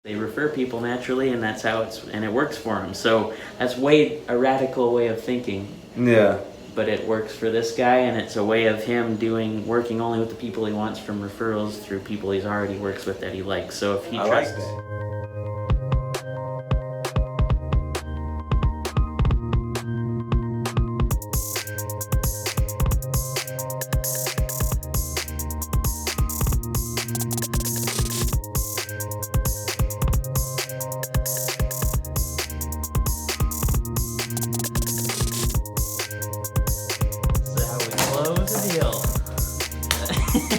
They refer people naturally, and that's how and it works for them. So that's a radical way of thinking. Yeah. But it works for this guy, and it's a way of him working only with the people he wants from referrals through people he's already works with that he likes. So if he trusts.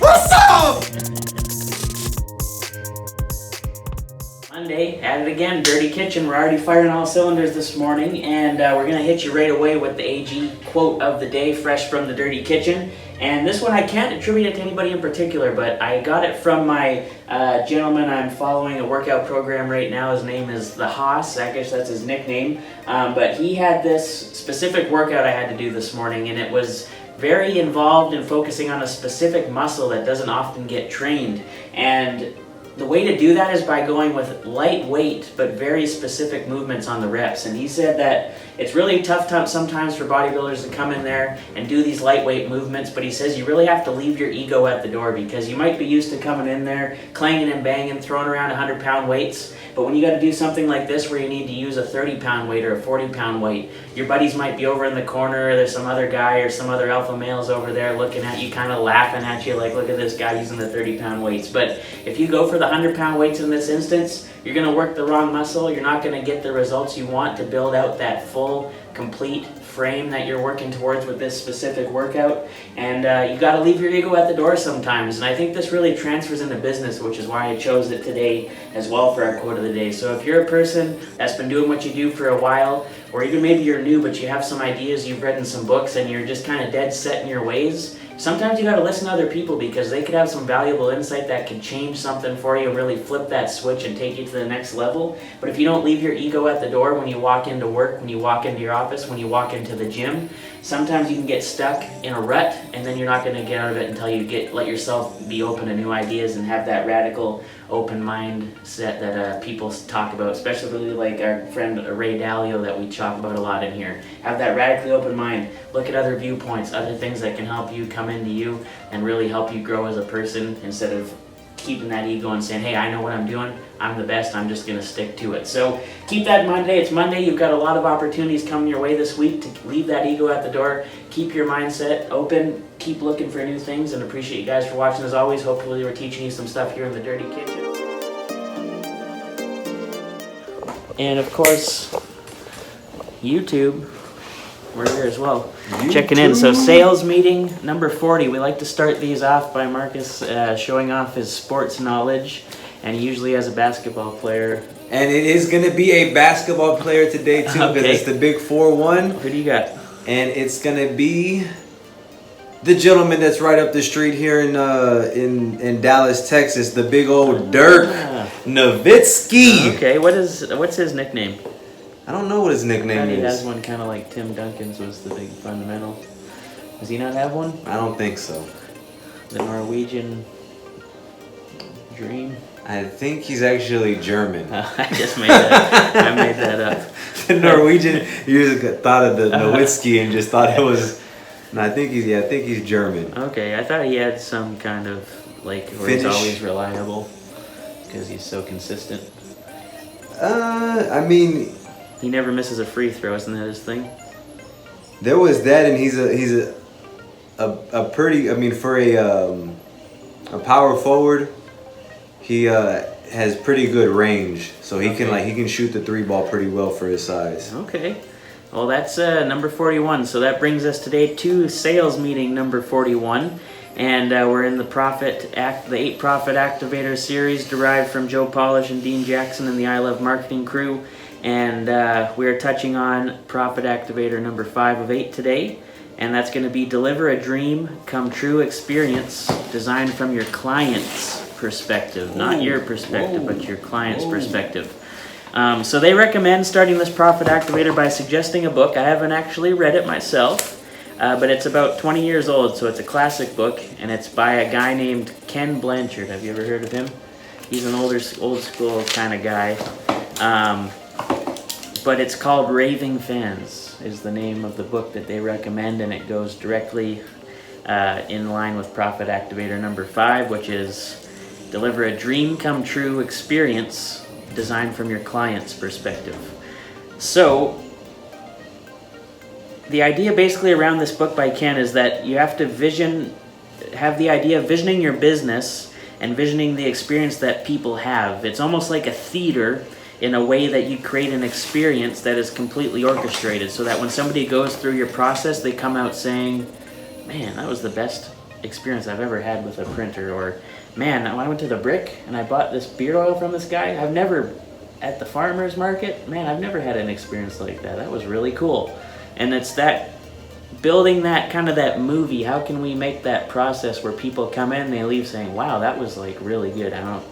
What's up? Monday, at it again, Dirty Kitchen. We're already firing all cylinders this morning, and we're going to hit you right away with the AG quote of the day, fresh from the Dirty Kitchen. And this one I can't attribute it to anybody in particular, but I got it from my gentleman I'm following a workout program right now. His name is the Haas, I guess that's his nickname. But he had this specific workout I had to do this morning, and it was very involved in focusing on a specific muscle that doesn't often get trained. And the way to do that is by going with lightweight but very specific movements on the reps. And he said that it's really tough sometimes for bodybuilders to come in there and do these lightweight movements, but he says you really have to leave your ego at the door, because you might be used to coming in there, clanging and banging, throwing around 100-pound weights, but when you got to do something like this where you need to use a 30-pound weight or a 40-pound weight, your buddies might be over in the corner, there's some other guy or some other alpha males over there looking at you, kind of laughing at you like, look at this guy using the 30-pound weights. But if you go for the 100-pound weights in this instance, you're going to work the wrong muscle, you're not going to get the results you want to build out that full, complete frame that you're working towards with this specific workout. And you got to leave your ego at the door sometimes. And I think this really transfers into business, which is why I chose it today as well for our quote of the day. So if you're a person that's been doing what you do for a while, or even maybe you're new but you have some ideas you've read in some books and you're just kind of dead set in your ways, sometimes you got to listen to other people, because they could have some valuable insight that could change something for you and really flip that switch and take you to the next level. But if you don't leave your ego at the door when you walk into work, when you walk into your office, when you walk into the gym, sometimes you can get stuck in a rut, and then you're not going to get out of it until you let yourself be open to new ideas and have that radical open mindset that people talk about, especially like our friend Ray Dalio that we talk about a lot in here. Have that radically open mind. Look at other viewpoints, other things that can help you come into you and really help you grow as a person, instead of keeping that ego and saying, hey, I know what I'm doing, I'm the best, I'm just going to stick to it. So keep that in mind today. It's Monday. You've got a lot of opportunities coming your way this week to leave that ego at the door. Keep your mindset open. Keep looking for new things, and appreciate you guys for watching as always. Hopefully we're teaching you some stuff here in the Dirty Kitchen. And of course, YouTube. We're here as well. Checking in. So sales meeting number 40. We like to start these off by Marcus showing off his sports knowledge, and he usually has a basketball player. And it is going to be a basketball player today too, because it's the big 4-1. Who do you got? And it's going to be the gentleman that's right up the street here in Dallas, Texas, the big old Dirk Nowitzki. Okay, what's his nickname? I don't know what his nickname is. He has one kind of like Tim Duncan's was the big fundamental. Does he not have one? I don't think so. The Norwegian Dream? I think he's actually German. I just made that. I made that up. The Norwegian, you just thought of the Nowitzki and just thought it was. No, I think he's German. Okay, I thought he had some kind of like where he's always reliable because he's so consistent. I mean, he never misses a free throw, isn't that his thing? There was that, and he's a pretty. I mean, for a power forward, he has pretty good range, so he can shoot the 3 ball pretty well for his size. Okay, well that's number 41. So that brings us today to sales meeting number 41, and we're in the the 8 Profit Activator series derived from Joe Polish and Dean Jackson and the I Love Marketing crew. And we're touching on Profit Activator number 5 of 8 today. And that's going to be deliver a dream come true experience designed from your client's perspective. Not your perspective, but your client's perspective. So they recommend starting this Profit Activator by suggesting a book. I haven't actually read it myself, but it's about 20 years old, so it's a classic book. And it's by a guy named Ken Blanchard. Have you ever heard of him? He's an old school kind of guy. But it's called Raving Fans is the name of the book that they recommend, and it goes directly in line with Profit Activator number 5, which is deliver a dream come true experience designed from your client's perspective. So the idea basically around this book by Ken is that you have to have the idea of visioning your business and visioning the experience that people have. It's almost like a theater in a way that you create an experience that is completely orchestrated, so that when somebody goes through your process, they come out saying, man, that was the best experience I've ever had with a printer, or man, I went to the Brick and I bought this beard oil from this guy. At the farmer's market, man, I've never had an experience like that. That was really cool. And it's that building that kind of that movie. How can we make that process where people come in and they leave saying, wow, that was like really good. I'm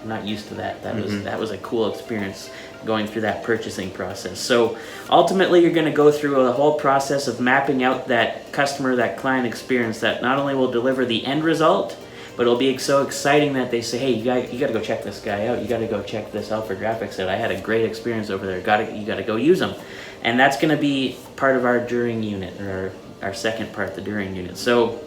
not used to that. That was a cool experience going through that purchasing process. So ultimately you're going to go through a whole process of mapping out that customer, that client experience that not only will deliver the end result, but it'll be so exciting that they say, hey, you got to go check this guy out. You got to go check this alphagraphics out. I had a great experience over there. You got to go use them. And that's going to be part of our during unit, or our second part, the during unit. So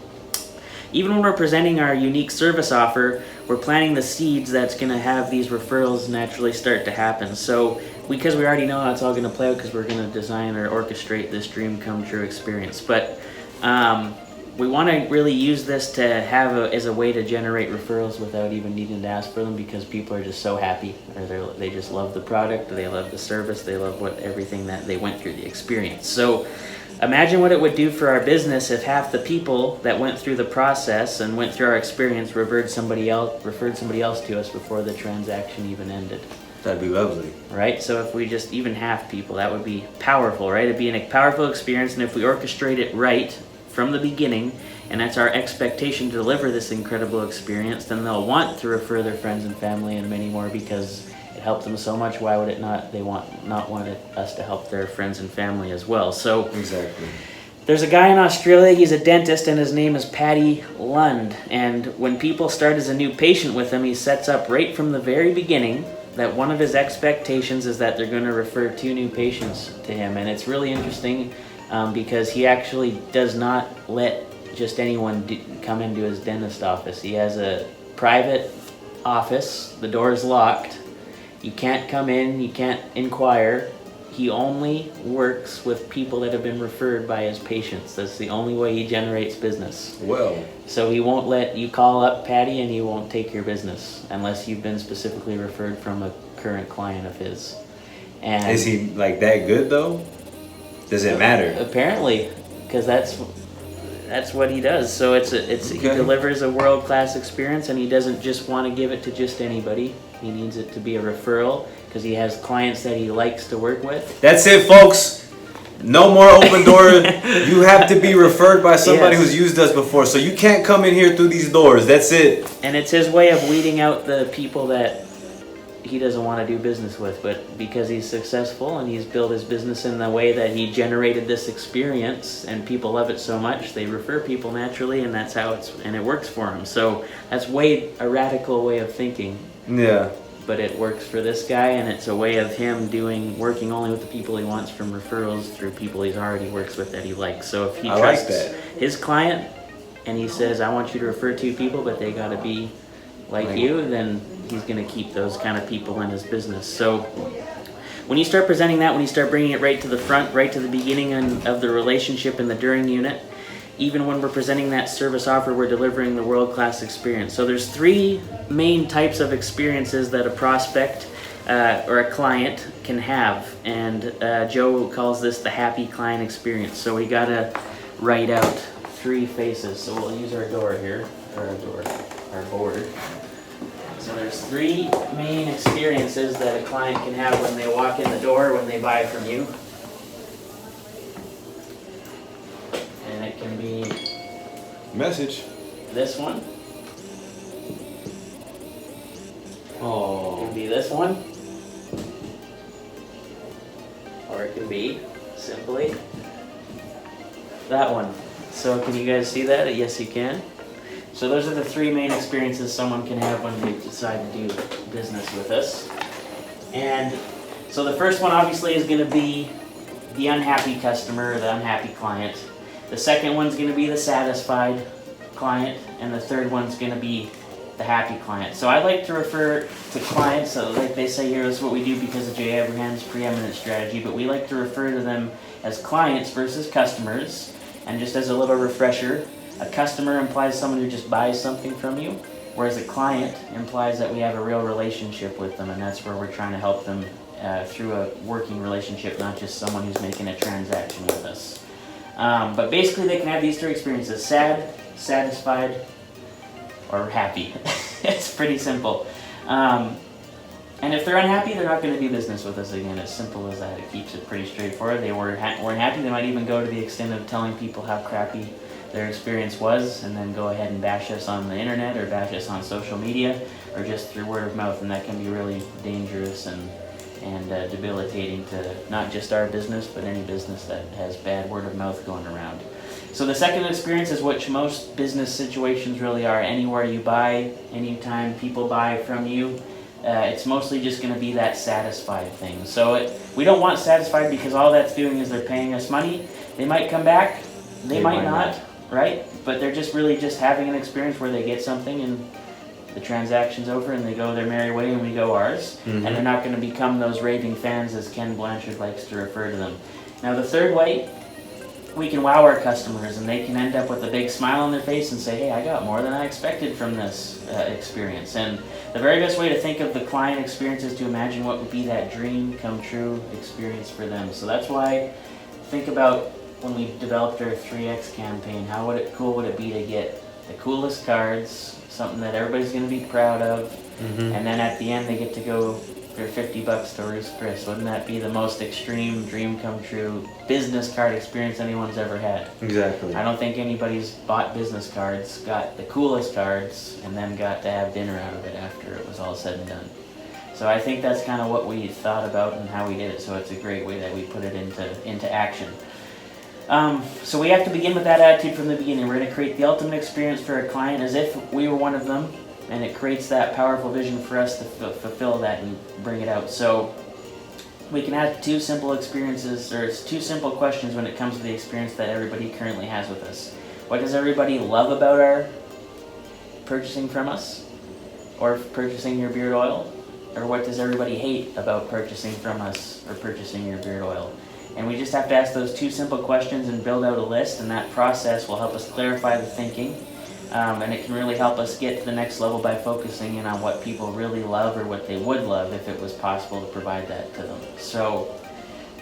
even when we're presenting our unique service offer, we're planting the seeds that's going to have these referrals naturally start to happen. So because we already know how it's all going to play out, because we're going to design or orchestrate this dream come true experience. But we want to really use this to have as a way to generate referrals without even needing to ask for them, because people are just so happy, or they just love the product, they love the service, they love everything that they went through, the experience. So imagine what it would do for our business if half the people that went through the process and went through our experience referred somebody else to us before the transaction even ended. That'd be lovely. Right? So if we just even half people, that would be powerful, right? It'd be a powerful experience, and if we orchestrate it right from the beginning, and that's our expectation to deliver this incredible experience, then they'll want to refer their friends and family and many more, because it helped them so much. Why would it not? They want us to help their friends and family as well. So exactly. There's a guy in Australia, he's a dentist, and his name is Paddy Lund. And when people start as a new patient with him, he sets up right from the very beginning that one of his expectations is that they're going to refer 2 new patients to him. And it's really interesting because he actually does not let just anyone come into his dentist office. He has a private office, the door is locked, you can't come in, you can't inquire. He only works with people that have been referred by his patients. That's the only way he generates business. Well. So he won't let you call up Patty, and he won't take your business unless you've been specifically referred from a current client of his. And is he like that good though? Does it matter? Apparently, because that's what he does. So he delivers a world-class experience, and he doesn't just want to give it to just anybody. He needs it to be a referral because he has clients that he likes to work with. That's it, folks. No more open door. You have to be referred by somebody who's used us before. So you can't come in here through these doors. That's it. And it's his way of weeding out the people that he doesn't want to do business with. But because he's successful and he's built his business in the way that he generated this experience, and people love it so much, they refer people naturally, and that's how it works for him. So that's a radical way of thinking. Yeah. But it works for this guy, and it's a way of him working only with the people he wants from referrals through people he's already works with that he likes. So if he trusts his client and he says, I want you to refer 2 people, but they got to be like you, then he's going to keep those kind of people in his business. So when you start presenting that, when you start bringing it right to the front, right to the beginning of the relationship in the during unit, even when we're presenting that service offer, we're delivering the world-class experience. So there's 3 main types of experiences that a prospect or a client can have. And Joe calls this the happy client experience. So we got to write out 3 faces. So we'll use our door here, or our board. So there's 3 main experiences that a client can have when they walk in the door, when they buy from you. And it can be message. This one. Oh. It can be this one. Or it can be simply that one. So can you guys see that? Yes, you can. So those are the three main experiences someone can have when they decide to do business with us. And so the first one obviously is going to be the unhappy customer or the unhappy client. The second one's going to be the satisfied client, and the third one's going to be the happy client. So I like to refer to clients, so like they say here, this is what we do because of Jay Abraham's preeminent strategy, but we like to refer to them as clients versus customers. And just as a little refresher, a customer implies someone who just buys something from you, whereas a client implies that we have a real relationship with them, and that's where we're trying to help them through a working relationship, not just someone who's making a transaction with us. But basically they can have these three experiences: sad, satisfied, or happy. It's pretty simple. And if they're unhappy, they're not going to do business with us again. As simple as that. It keeps it pretty straightforward. They weren't happy. They might even go to the extent of telling people how crappy their experience was, and then go ahead and bash us on the internet or bash us on social media or just through word of mouth, and that can be really dangerous and debilitating to not just our business, but any business that has bad word of mouth going around. So the second experience is what most business situations really are. Anywhere you buy, anytime people buy from you, it's mostly just going to be that satisfied thing. So we don't want satisfied because all that's doing is they're paying us money. They might come back, they might not, right? But they're just really just having an experience where they get something and the transaction's over and they go their merry way and we go ours. Mm-hmm. And they're not going to become those raving fans, as Ken Blanchard likes to refer to them. Now the third way, we can wow our customers and they can end up with a big smile on their face and say, hey, I got more than I expected from this experience. And the very best way to think of the client experience is to imagine what would be that dream come true experience for them. So that's why think about when we developed our 3X campaign, how cool would it be to get the coolest cards, something that everybody's going to be proud of, mm-hmm. and then at the end they get to go for $50 to Ruth's Chris. Wouldn't that be the most extreme dream come true business card experience anyone's ever had? Exactly. I don't think anybody's bought business cards, got the coolest cards, and then got to have dinner out of it after it was all said and done. So I think that's kind of what we thought about and how we did it, so it's a great way that we put it into action. So we have to begin with that attitude from the beginning. We're going to create the ultimate experience for a client as if we were one of them, and it creates that powerful vision for us to fulfill that and bring it out. So we can have two simple experiences, or it's two simple questions when it comes to the experience that everybody currently has with us. What does everybody love about our purchasing from us, or purchasing your beard oil? Or what does everybody hate about purchasing from us or purchasing your beard oil? And we just have to ask those two simple questions and build out a list, and that process will help us clarify the thinking. And it can really help us get to the next level by focusing in on what people really love or what they would love if it was possible to provide that to them. So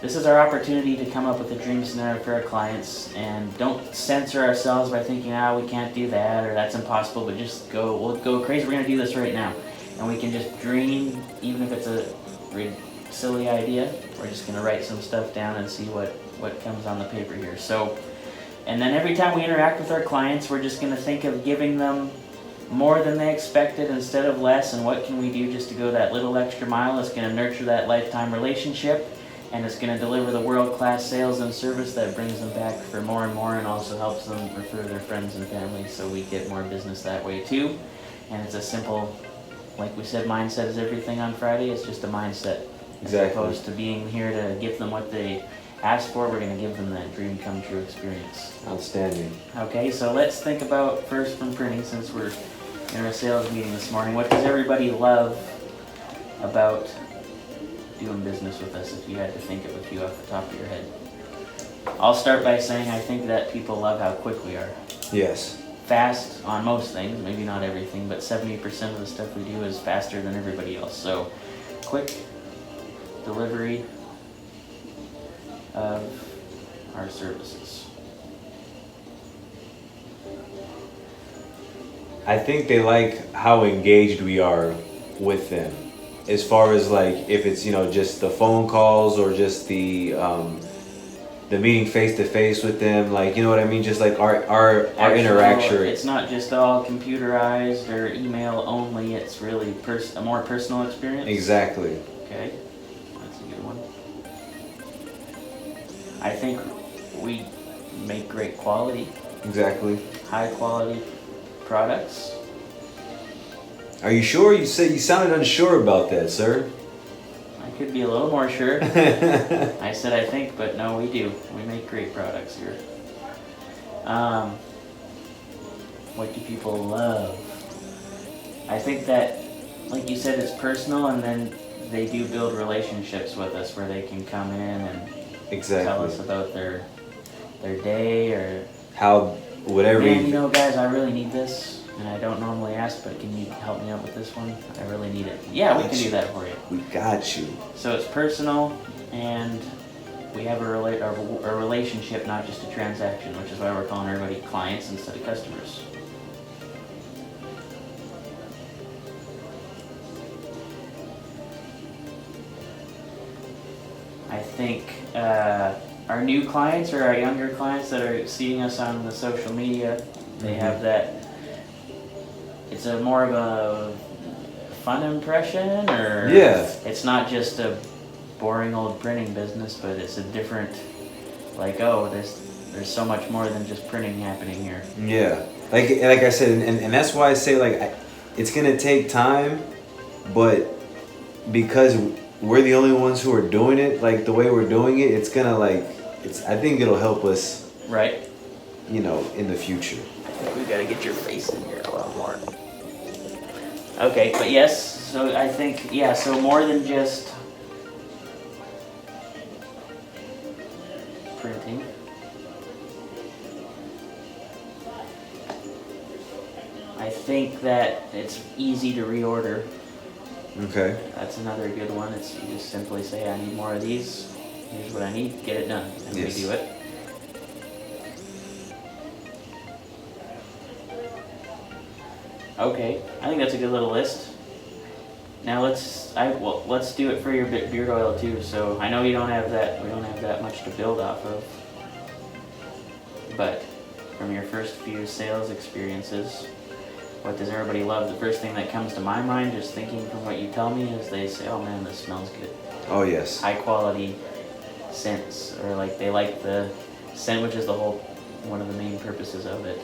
this is our opportunity to come up with a dream scenario for our clients, and don't censor ourselves by thinking, we can't do that or that's impossible, but just we'll go crazy, we're going to do this right now. And we can just dream, even if it's a silly idea. We're just going to write some stuff down and see what comes on the paper here. So, and then every time we interact with our clients, we're just going to think of giving them more than they expected instead of less, and what can we do just to go that little extra mile that's going to nurture that lifetime relationship, and it's going to deliver the world-class sales and service that brings them back for more and more, and also helps them refer their friends and family, so we get more business that way too. And it's a simple, like we said, mindset is everything on Friday. It's just a mindset. Exactly. As opposed to being here to give them what they asked for, we're going to give them that dream come true experience. Outstanding. Okay, so let's think about first from printing, since we're in our sales meeting this morning. What does everybody love about doing business with us, if you had to think of a few off the top of your head? I'll start by saying I think that people love how quick we are. Yes. Fast on most things, maybe not everything, but 70% of the stuff we do is faster than everybody else. So quick delivery of our services. I think they like how engaged we are with them, as far as like if it's just the phone calls or just the meeting face to face with them, like you know what I mean, just like our interaction. It's not just all computerized or email only. It's really a more personal experience. Exactly. Okay, that's a good one. I think we make great quality. Exactly. High quality products. Are you sure? You said you sounded unsure about that, sir. I could be a little more sure. I said I think, but no, we do. We make great products here. What do people love? I think that, like you said, it's personal, and then they do build relationships with us where they can come in and tell us about their day or how whatever. Man, you know, guys, I really need this, and I don't normally ask, but can you help me out with this one? I really need it. Yeah, we can do that for you. We got you. So it's personal, and we have a relationship, not just a transaction, which is why we're calling everybody clients instead of customers. I think our new clients or our younger clients that are seeing us on the social media, they have that, it's a more of a fun impression, or it's not just a boring old printing business, but it's a different, like, oh, there's so much more than just printing happening here. Yeah, like I said, and that's why I say, like, it's gonna take time, but because we're the only ones who are doing it, like the way we're doing it, it's gonna, like, I think it'll help us, right? You know, in the future. I think we gotta get your face in here a lot more. Okay, but yes, so I think, yeah, so more than just printing. I think that it's easy to reorder. Okay. That's another good one. It's, you just simply say, I need more of these. Here's what I need. Get it done. And we do it. Okay, I think that's a good little list. Now let's do it for your beard oil too. So I know you don't have that. We don't have that much to build off of. But from your first few sales experiences, what does everybody love? The first thing that comes to my mind, just thinking from what you tell me, is they say, "Oh man, this smells good." Oh yes. High quality scents, or like they like the scent, which is one of the main purposes of it.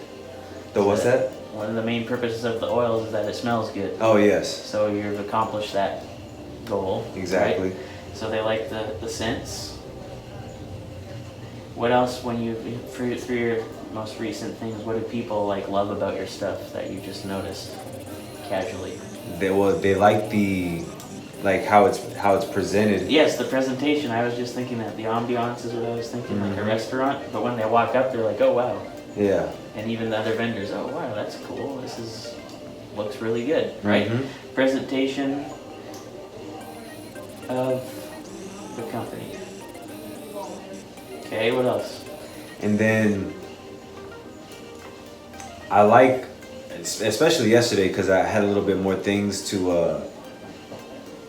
What's that? One of the main purposes of the oils is that it smells good. Oh yes. So you've accomplished that goal. Exactly. Right? So they like the scents. What else, when through your most recent things, what do people like love about your stuff that you just noticed casually? They like how it's presented. Yes, the presentation. I was just thinking that the ambiance is what I was thinking, like a restaurant. But when they walk up, they're like, "Oh wow." Yeah. And even the other vendors, "Oh wow, that's cool. Looks really good," right? Mm-hmm. Presentation of the company. Okay, what else? And then I like, especially yesterday, because I had a little bit more things to.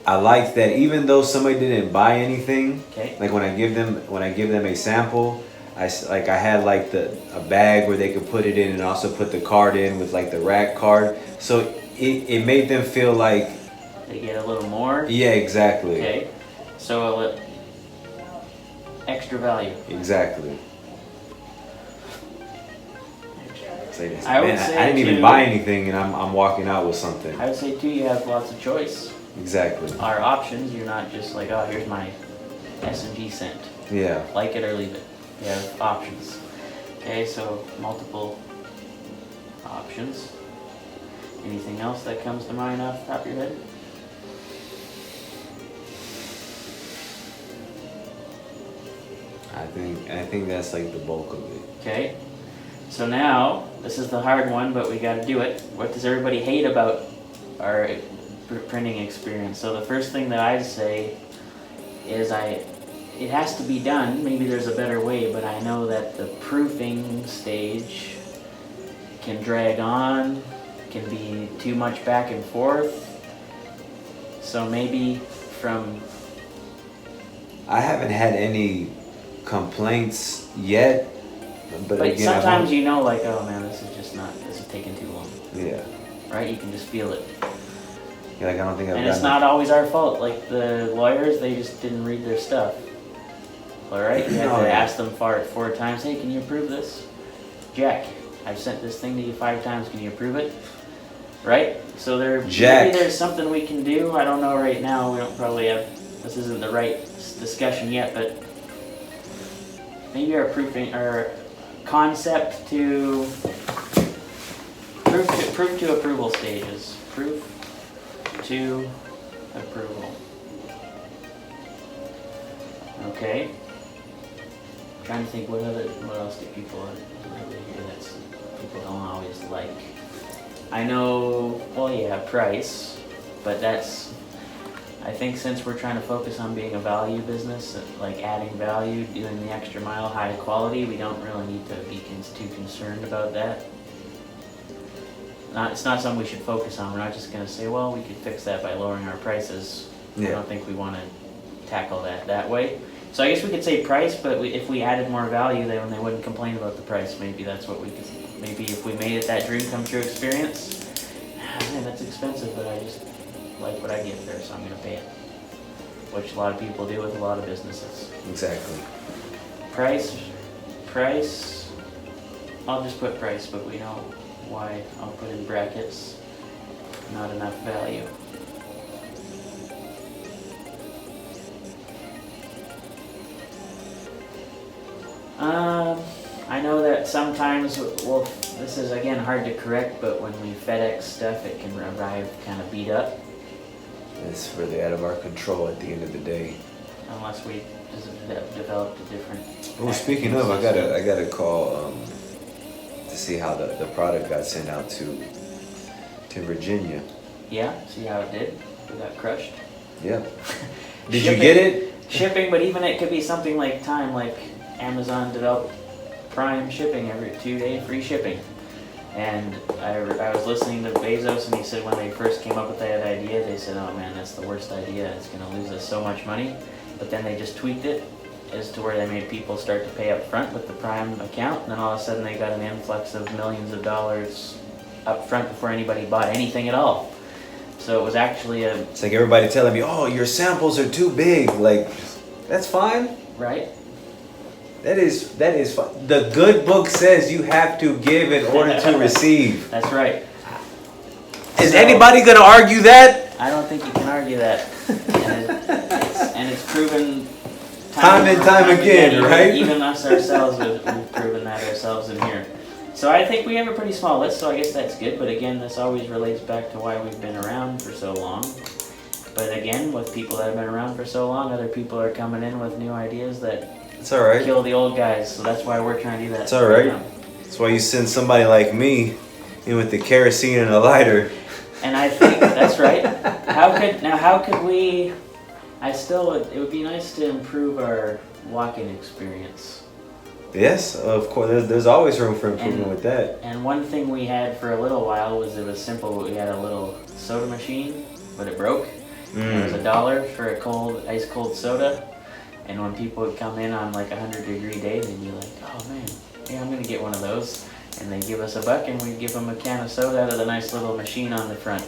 I like that even though somebody didn't buy anything, like when I give them a sample, I had like a bag where they could put it in and also put the card in with like the rack card, so it made them feel like they get a little more. Yeah, exactly. Okay, so extra value. Exactly. I didn't even buy anything, and I'm walking out with something. I would say too, you have lots of choice. Exactly. Our options, you're not just like, oh, here's my S&G scent. Yeah. Like it or leave it. You have options. Okay, so multiple options. Anything else that comes to mind off the top of your head? I think that's like the bulk of it. Okay. So now, this is the hard one, but we gotta do it. What does everybody hate about our printing experience? So the first thing that I'd say is it has to be done. Maybe there's a better way, but I know that the proofing stage can drag on, can be too much back and forth. So maybe from... I haven't had any complaints yet, but again, sometimes you know, like, oh man, this is taking too long. Yeah. Right? You can just feel it. Yeah, like I don't think I've. And it's not always our fault. Like the lawyers, they just didn't read their stuff. All right, you have to ask them for it 4 times. Hey, can you approve this? Jack, I've sent this thing to you 5 times. Can you approve it? Right? So Jack. maybe there's something we can do. I don't know right now. We don't probably have. This isn't the right discussion yet, but maybe our proofing or concept to proof to approval stages. Proof to approval. Okay. I'm trying to think what else do people really hear that people don't always like. I know, well, yeah, price, but that's, I think since we're trying to focus on being a value business, like adding value, doing the extra mile, high quality, we don't really need to be too concerned about that. It's not something we should focus on. We're not just going to say, well, we could fix that by lowering our prices. Yeah. I don't think we want to tackle that way. So I guess we could say price, but if we added more value, then they wouldn't complain about the price. Maybe that's what we could. Maybe if we made it that dream come true experience. Man, that's expensive, but I just like what I get there, so I'm gonna pay it. Which a lot of people do with a lot of businesses. Exactly. Price. I'll just put price, but we know why. I'll put in brackets. Not enough value. I know that sometimes, well, this is again hard to correct, but when we FedEx stuff, it can arrive kind of beat up. It's really out of our control at the end of the day. Unless we developed a different. Oh, speaking of, I got a call to see how the product got sent out to Virginia. Yeah, see how it did? We got crushed. Yeah. Did you get it? Shipping, but even it could be something like time, like Amazon developed Prime shipping every 2-day free shipping. And I was listening to Bezos, and he said when they first came up with that idea, they said, oh man, that's the worst idea. It's going to lose us so much money. But then they just tweaked it as to where they made people start to pay up front with the Prime account. And then all of a sudden they got an influx of millions of dollars up front before anybody bought anything at all. So it was actually It's like everybody telling me, oh, your samples are too big. Like, that's fine. Right? That is fine. The good book says you have to give in order to receive. That's right. Is anybody going to argue that? I don't think you can argue that. And it's proven time and time again, right? Even us ourselves, we've proven that ourselves in here. So I think we have a pretty small list, so I guess that's good. But again, this always relates back to why we've been around for so long. But again, with people that have been around for so long, other people are coming in with new ideas that it's all right. Kill the old guys. So that's why we're trying to do that. It's all right. That's why you send somebody like me in with the kerosene and a lighter. And I think that's right. How could we? It would be nice to improve our walk-in experience. Yes, of course. There's always room for improvement with that. And one thing we had for a little while was it was simple. We had a little soda machine, but it broke. It was $1 for a ice cold soda. And when people would come in on like 100-degree day, they'd be like, oh man, yeah, I'm gonna get one of those. And they'd give us $1 and we'd give them a can of soda out of the nice little machine on the front.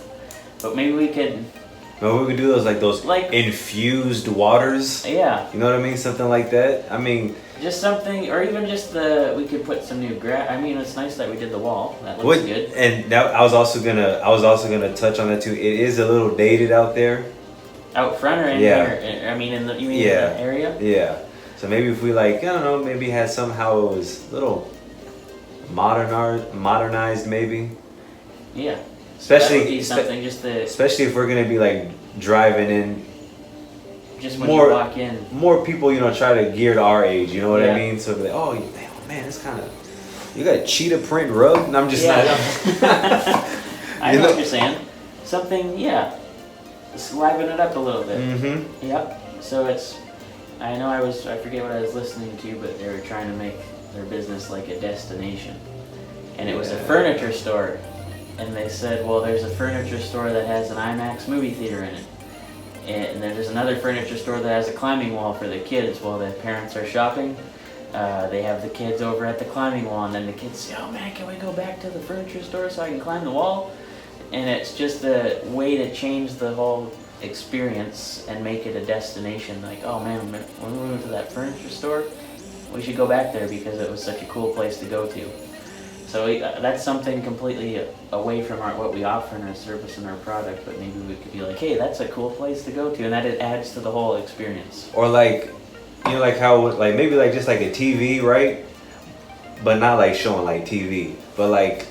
But maybe we could... No, we could do those infused waters. Yeah. You know what I mean? Something like that. I mean... Just something, or even just we could put some new grass. I mean, it's nice that we did the wall. That looks good. And I was also gonna touch on that too. It is a little dated out there. Out front or in here? I mean, in the area? Yeah. So maybe if we maybe had somehow it was a little modernized maybe. Yeah. Especially something especially if we're gonna be like driving in. Just when you walk in. More people, try to gear to our age. You know what I mean? So like, oh man, it's kind of. You got a cheetah print rug? And I'm just not. I know what you're saying. Something, just liven it up a little bit. Mm-hmm. Yep. So I forget what I was listening to, but they were trying to make their business like a destination. And it was a furniture store. And they said, well, there's a furniture store that has an IMAX movie theater in it. And then there's another furniture store that has a climbing wall for the kids while the parents are shopping. They have the kids over at the climbing wall, and then the kids say, oh man, can we go back to the furniture store so I can climb the wall? And it's just a way to change the whole experience and make it a destination. Like, oh man, when we went to that furniture store, we should go back there because it was such a cool place to go to. So that's something completely away from what we offer in our service and our product, but maybe we could be like, hey, that's a cool place to go to, and that it adds to the whole experience. Or like, you know, like how, like maybe like just like a TV, right? But not like showing like TV, but like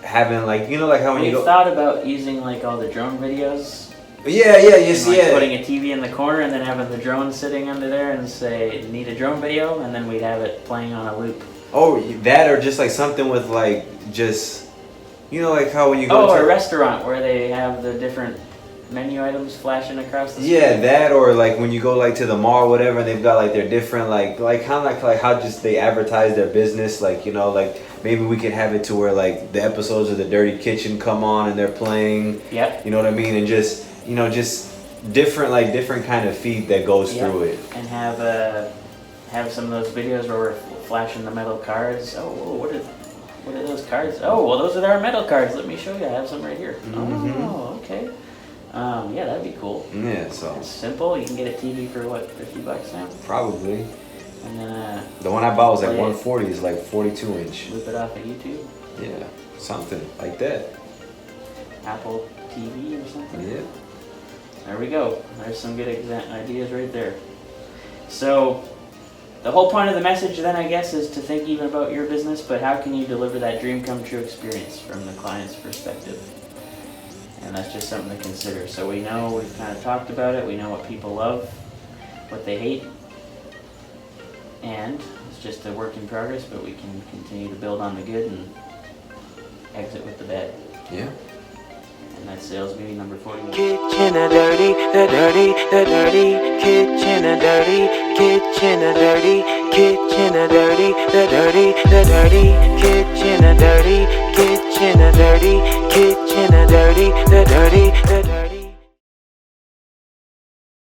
having like, you know, like how when you go. Thought about using like all the drone videos. Yeah, yes, like yeah. Putting a TV in the corner and then having the drone sitting under there and say, need a drone video, and then we'd have it playing on a loop. Oh, that or just like something with like just, you know, like how when you go to to a restaurant where they have the different menu items flashing across the screen. Yeah, that or like when you go like to the mall or whatever, and they've got like their different like kind of like how just they advertise their business, like, you know, like maybe we can have it to where like the episodes of the Dirty Kitchen come on and they're playing. Yep. You know what I mean? And just, you know, just different kind of feed that goes through it. And have some of those videos where we're flashing the metal cards. Oh, whoa, what are those cards? Oh, well, those are our metal cards. Let me show you. I have some right here. Mm-hmm. Oh, okay. Yeah, that'd be cool. Yeah, so it's simple. You can get a TV for what, $50 now? Probably. And then the one I bought was like 140. It's like 42 inch. Loop it off of YouTube. Yeah, something like that. Apple TV or something. Yeah. There we go. There's some good ideas right there. So the whole point of the message then, I guess, is to think even about your business, but how can you deliver that dream come true experience from the client's perspective? And that's just something to consider. So we know, we've kind of talked about it, we know what people love, what they hate, and it's just a work in progress, but we can continue to build on the good and exit with the bad. Yeah. And that's sales meeting number 41. Kitchen a dirty, the dirty, the dirty. Kitchen a dirty, kitchen a dirty. Kitchen a dirty, the dirty, the dirty. Kitchen a dirty, kitchen a dirty. Kitchen a dirty, the dirty, the dirty.